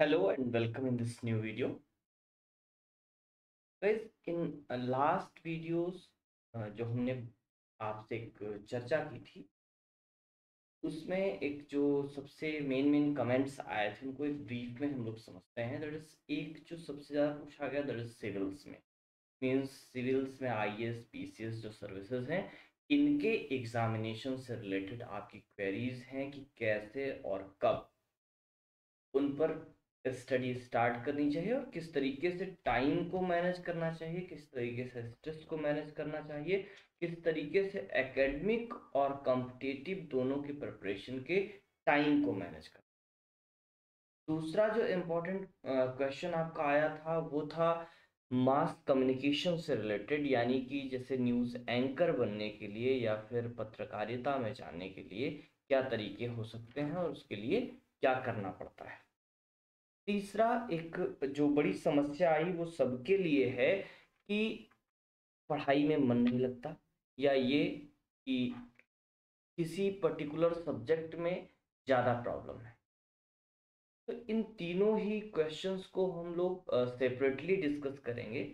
Hello and welcome in this new video. Guys, in last videos जो हमने आपसे एक चर्चा की थी, उसमें एक जो सबसे मेन कमेंट्स आए थे उनको एक ब्रीफ में हम लोग समझते हैं। दैट इज एक जो सबसे ज़्यादा पूछा गया, दैट इज सिविल्स में। मीन्स सिविल्स में आईएएस पीसीएस जो सर्विसेज हैं, इनके एग्जामिनेशन से रिलेटेड आपकी क्वेरीज हैं कि कैसे और कब उन पर स्टडी स्टार्ट करनी चाहिए और किस तरीके से टाइम को मैनेज करना चाहिए, किस तरीके से स्ट्रेस को मैनेज करना चाहिए, किस तरीके से एकेडमिक और कॉम्पिटिटिव दोनों की प्रिपरेशन के टाइम को मैनेज करना। दूसरा जो इम्पोर्टेंट क्वेश्चन आपका आया था वो था मास कम्युनिकेशन से रिलेटेड, यानी कि जैसे न्यूज़ एंकर बनने के लिए या फिर पत्रकारिता में जाने के लिए क्या तरीके हो सकते हैं और उसके लिए क्या करना पड़ता है। तीसरा एक जो बड़ी समस्या आई वो सबके लिए है कि पढ़ाई में मन नहीं लगता, या ये कि किसी पर्टिकुलर सब्जेक्ट में ज़्यादा प्रॉब्लम है। तो इन तीनों ही क्वेश्चंस को हम लोग सेपरेटली डिस्कस करेंगे।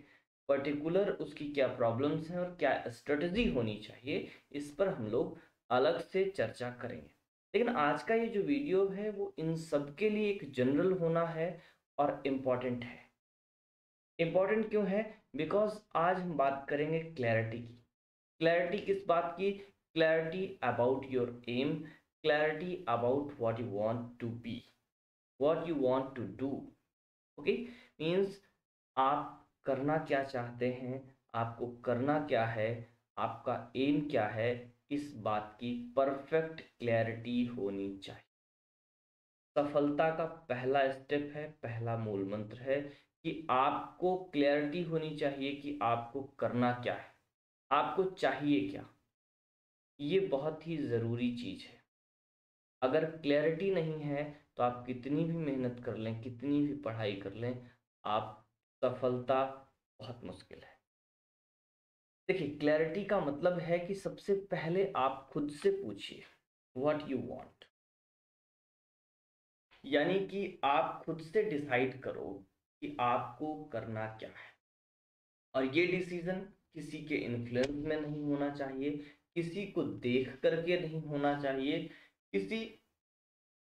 पर्टिकुलर उसकी क्या प्रॉब्लम्स हैं और क्या स्ट्रेटजी होनी चाहिए, इस पर हम लोग अलग से चर्चा करेंगे। लेकिन आज का ये जो वीडियो है वो इन सब के लिए एक जनरल होना है और इम्पॉर्टेंट है। इम्पॉर्टेंट क्यों है? बिकॉज आज हम बात करेंगे क्लैरिटी की। क्लैरिटी किस बात की? Clarity about your aim, clarity about what you want to be, what you want to do. Okay, means आप करना क्या चाहते हैं, आपको करना क्या है, आपका एम क्या है, इस बात की परफेक्ट क्लैरिटी होनी चाहिए। सफलता का पहला स्टेप है, पहला मूल मंत्र है कि आपको क्लैरिटी होनी चाहिए कि आपको करना क्या है, आपको चाहिए क्या। ये बहुत ही ज़रूरी चीज़ है। अगर क्लैरिटी नहीं है तो आप कितनी भी मेहनत कर लें, कितनी भी पढ़ाई कर लें, आप सफलता बहुत मुश्किल है। देखिए, क्लैरिटी का मतलब है कि सबसे पहले आप खुद से पूछिए व्हाट यू वांट, यानी कि आप खुद से डिसाइड करो कि आपको करना क्या है। और ये डिसीजन किसी के इन्फ्लुएंस में नहीं होना चाहिए, किसी को देख करके नहीं होना चाहिए, किसी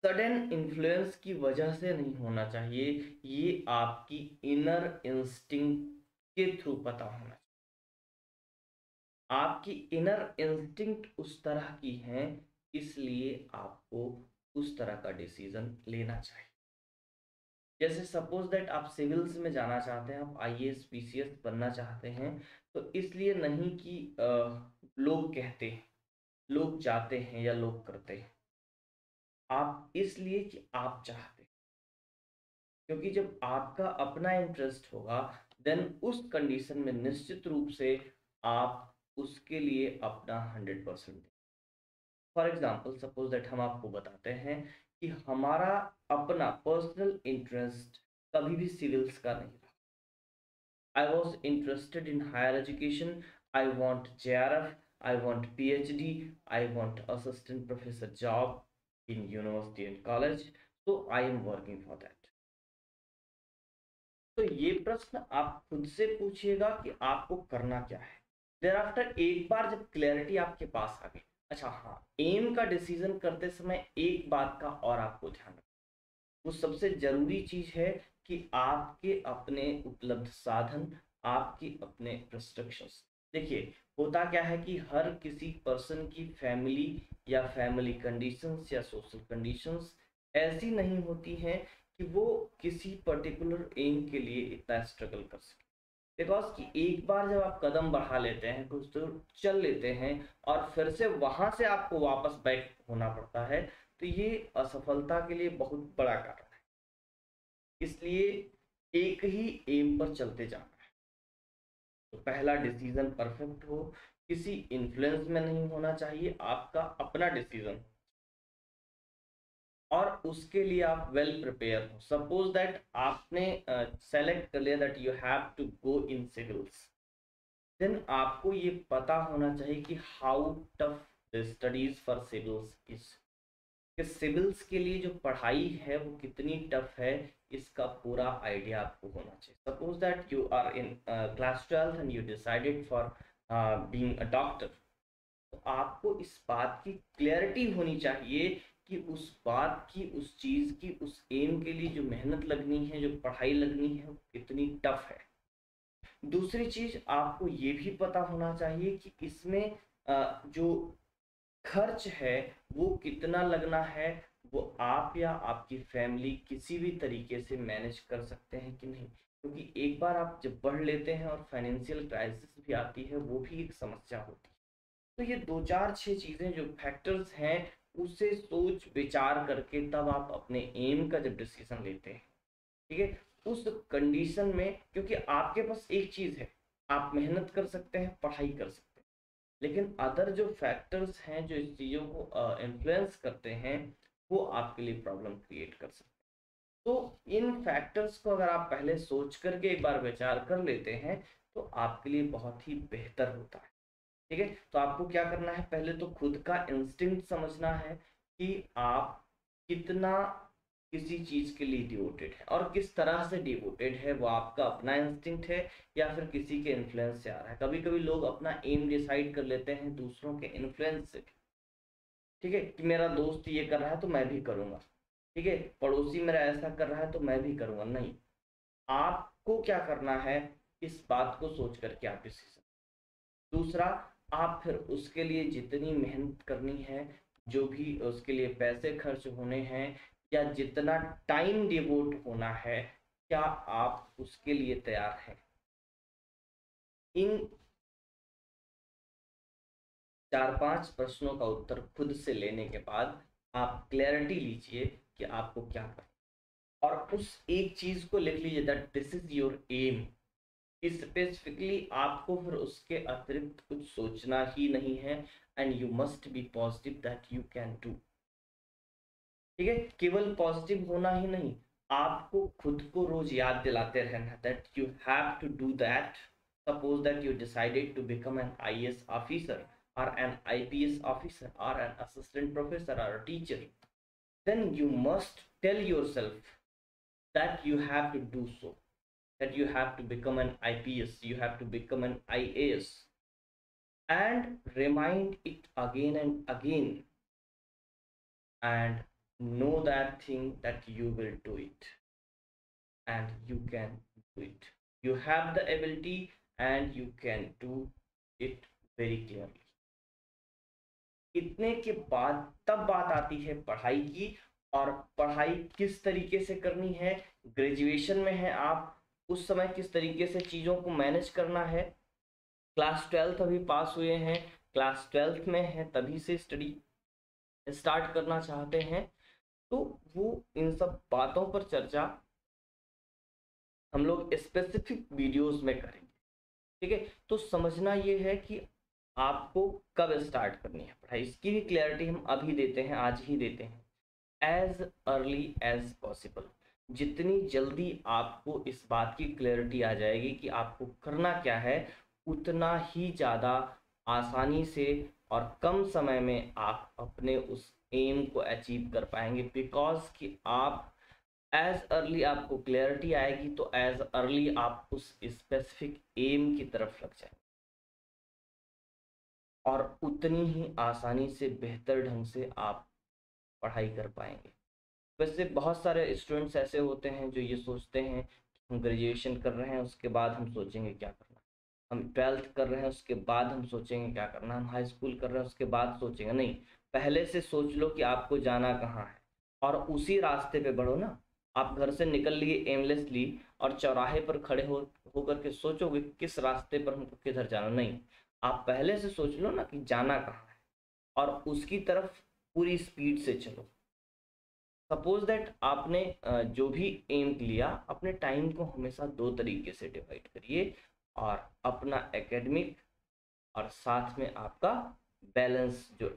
सडन इन्फ्लुएंस की वजह से नहीं होना चाहिए। ये आपकी इनर इंस्टिंक्ट के थ्रू पता होना चाहिए। आपकी इनर इंस्टिंक्ट उस तरह की है, इसलिए आपको उस तरह का डिसीजन लेना चाहिए। जैसे सपोज दैट आप सिविल्स में जाना चाहते हैं, आप आईएएस पीसीएस बनना चाहते हैं, तो इसलिए नहीं कि लोग कहते हैं, लोग जाते हैं या लोग करते हैं। आप इसलिए कि आप चाहते हैं, क्योंकि जब आपका अपना इंटरेस्ट होगा, देन उस कंडीशन में निश्चित रूप से आप उसके लिए अपना 100% दें। फॉर एग्जाम्पल सपोज दैट हम आपको बताते हैं कि हमारा अपना पर्सनल इंटरेस्ट कभी भी सिविल्स का नहीं था। I was interested in higher education. I want JRF. I want PhD. I want assistant professor job in university and college. So I am working for that. तो ये प्रश्न आप खुद से पूछिएगा कि आपको करना क्या है। देर आफ्टर एक बार जब क्लैरिटी आपके पास आ गई, अच्छा हाँ, एम का डिसीजन करते समय एक बात का और आपको ध्यान रखना, वो सबसे जरूरी चीज है कि आपके अपने उपलब्ध साधन, आपकी अपने रिस्ट्रिक्शंस। देखिए, होता क्या है कि हर किसी पर्सन की फैमिली या फैमिली कंडीशंस या सोशल कंडीशंस ऐसी नहीं होती हैं कि वो किसी पर्टिकुलर एम के लिए इतना स्ट्रगल कर सके। बिकॉज कि एक बार जब आप कदम बढ़ा लेते हैं, कुछ दूर चल लेते हैं और फिर से वहां से आपको वापस बैक होना पड़ता है, तो ये असफलता के लिए बहुत बड़ा कारण है। इसलिए एक ही एम पर चलते जाना है। तो पहला डिसीजन परफेक्ट हो, किसी इन्फ्लुएंस में नहीं होना चाहिए, आपका अपना डिसीजन, और उसके लिए आप वेल प्रिपेयर हो। सपोज दैट आपने सेलेक्ट कर लिया that you have to go in civils, then आपको ये पता होना चाहिए कि how tough the studies for civils is, कि सिविल्स के लिए जो पढ़ाई है वो कितनी टफ है, इसका पूरा आइडिया आपको होना चाहिए। Suppose that you are in class 12 and you decided for being a doctor, तो आपको इस बात की क्लैरिटी होनी चाहिए कि उस बात की, उस चीज की, उस एम के लिए जो मेहनत लगनी है, जो पढ़ाई लगनी है, वो कितनी टफ है। दूसरी चीज आपको ये भी पता होना चाहिए कि इसमें जो खर्च है वो कितना लगना है, वो आप या आपकी फैमिली किसी भी तरीके से मैनेज कर सकते हैं कि नहीं। क्योंकि एक बार आप जब पढ़ लेते हैं और फाइनेंशियल क्राइसिस भी आती है, वो भी एक समस्या होती है। तो ये 2 4 6 चीजें जो फैक्टर्स हैं, उसे सोच विचार करके तब आप अपने एम का जब डिसीजन लेते हैं, ठीक है, उस कंडीशन में, क्योंकि आपके पास एक चीज है, आप मेहनत कर सकते हैं, पढ़ाई कर सकते हैं, लेकिन अदर जो फैक्टर्स हैं जो इस चीजों को इन्फ्लुएंस करते हैं, वो आपके लिए प्रॉब्लम क्रिएट कर सकते हैं। तो इन फैक्टर्स को अगर आप पहले सोच करके एक बार विचार कर लेते हैं, तो आपके लिए बहुत ही बेहतर होता है। ठीक है, तो आपको क्या करना है, पहले तो खुद का इंस्टिंक्ट समझना है कि आप कितना किसी चीज के लिए डिवोटेड है और किस तरह से डिवोटेड है। वो आपका अपना इंस्टिंक्ट है या फिर किसी के इन्फ्लुएंस से आ रहा है। कभी कभी लोग अपना एम डिसाइड कर लेते हैं दूसरों के इन्फ्लुएंस से भी। ठीक है, कि मेरा दोस्त ये कर रहा है तो मैं भी करूंगा, ठीक है, पड़ोसी मेरा ऐसा कर रहा है तो मैं भी करूंगा। नहीं, आपको क्या करना है, इस बात को सोच करके आप डिसीजन। दूसरा, आप फिर उसके लिए जितनी मेहनत करनी है, जो भी उसके लिए पैसे खर्च होने हैं, या जितना टाइम डिवोट होना है, क्या आप उसके लिए तैयार हैं। इन 4 5 प्रश्नों का उत्तर खुद से लेने के बाद आप क्लैरिटी लीजिए कि आपको क्या करना, और उस एक चीज को लिख लीजिए that this is your aim. Specifically आपको फिर उसके अतिरिक्त कुछ सोचना ही नहीं है, and you must be positive that you can do. ठीक है, केवल पॉजिटिव होना ही नहीं, आपको खुद को रोज याद दिलाते रहना that you have to do that. Suppose that you decided to become an IAS officer or an IPS officer or an assistant professor or a teacher, then you must tell yourself that you have to do so, that you have to become an IPS, you have to become an IAS, and remind it again and again, and know that thing that you will do it and you can do it. You have the ability and you can do it very clearly. इतने के बाद तब बात आती है पढ़ाई की, और पढ़ाई किस तरीके से करनी है। ग्रेजुएशन में है आप, उस समय किस तरीके से चीज़ों को मैनेज करना है। क्लास 12 अभी पास हुए हैं, क्लास 12 में है, तभी से स्टडी स्टार्ट करना चाहते हैं, तो वो इन सब बातों पर चर्चा हम लोग स्पेसिफिक वीडियोस में करेंगे। ठीक है, तो समझना ये है कि आपको कब स्टार्ट करनी है पढ़ाई, इसकी भी क्लैरिटी हम अभी देते हैं, आज ही देते हैं, एज अर्ली एज पॉसिबल। जितनी जल्दी आपको इस बात की क्लैरिटी आ जाएगी कि आपको करना क्या है, उतना ही ज़्यादा आसानी से और कम समय में आप अपने उस एम को अचीव कर पाएंगे। बिकॉज कि आप एज अर्ली आपको क्लैरिटी आएगी तो एज अर्ली आप उस स्पेसिफिक एम की तरफ लग जाएंगे, और उतनी ही आसानी से बेहतर ढंग से आप पढ़ाई कर पाएंगे। वैसे बहुत सारे स्टूडेंट्स ऐसे होते हैं जो ये सोचते हैं कि हम ग्रेजुएशन कर रहे हैं उसके बाद हम सोचेंगे क्या करना, हम 12th कर रहे हैं उसके बाद हम सोचेंगे क्या करना, हम हाई स्कूल कर रहे हैं उसके बाद सोचेंगे। नहीं, पहले से सोच लो कि आपको जाना कहाँ है और उसी रास्ते पे बढ़ो ना। आप घर से निकल लिए एमलेसली और चौराहे पर खड़े होकर के सोचोगे किस रास्ते पर हमको किधर जाना, नहीं, आप पहले से सोच लो ना कि जाना कहाँ है और उसकी तरफ पूरी स्पीड से चलो। सपोज दैट आपने जो भी एम लिया, अपने टाइम को हमेशा 2 तरीके से डिवाइड करिए, और अपना एकेडमिक और साथ में आपका बैलेंस जो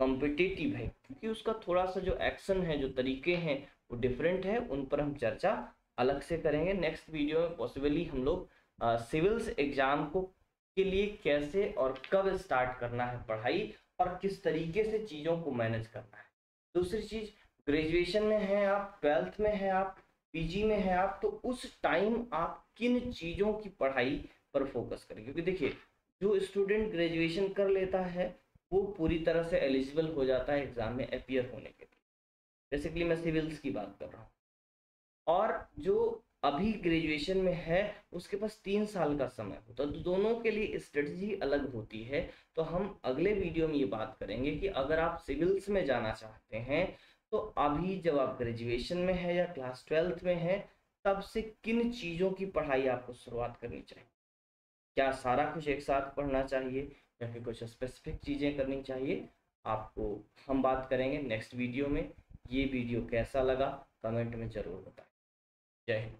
कॉम्पिटिटिव है, क्योंकि उसका थोड़ा सा जो एक्शन है, जो तरीके हैं, वो डिफरेंट है। उन पर हम चर्चा अलग से करेंगे नेक्स्ट वीडियो में। पॉसिबली हम लोग सिविल्स एग्जाम को के लिए कैसे और कब स्टार्ट करना है पढ़ाई और किस तरीके से चीज़ों को मैनेज करना है। दूसरी चीज़, ग्रेजुएशन में है आप, 12th में है आप, पीजी में है आप, तो उस टाइम आप किन चीज़ों की पढ़ाई पर फोकस करें, क्योंकि देखिए जो स्टूडेंट ग्रेजुएशन कर लेता है वो पूरी तरह से एलिजिबल हो जाता है एग्जाम में अपियर होने के लिए। बेसिकली मैं सिविल्स की बात कर रहा हूँ। और जो अभी ग्रेजुएशन में है उसके पास 3 साल का समय होता है, तो दोनों के लिए स्ट्रेटजी अलग होती है। तो हम अगले वीडियो में ये बात करेंगे कि अगर आप सिविल्स में जाना चाहते हैं तो अभी जब आप ग्रेजुएशन में है या क्लास 12th में है, तब से किन चीज़ों की पढ़ाई आपको शुरुआत करनी चाहिए। क्या सारा कुछ एक साथ पढ़ना चाहिए या फिर कुछ स्पेसिफिक चीज़ें करनी चाहिए, आपको हम बात करेंगे नेक्स्ट वीडियो में। ये वीडियो कैसा लगा कमेंट में ज़रूर बताएं। जय हिंद।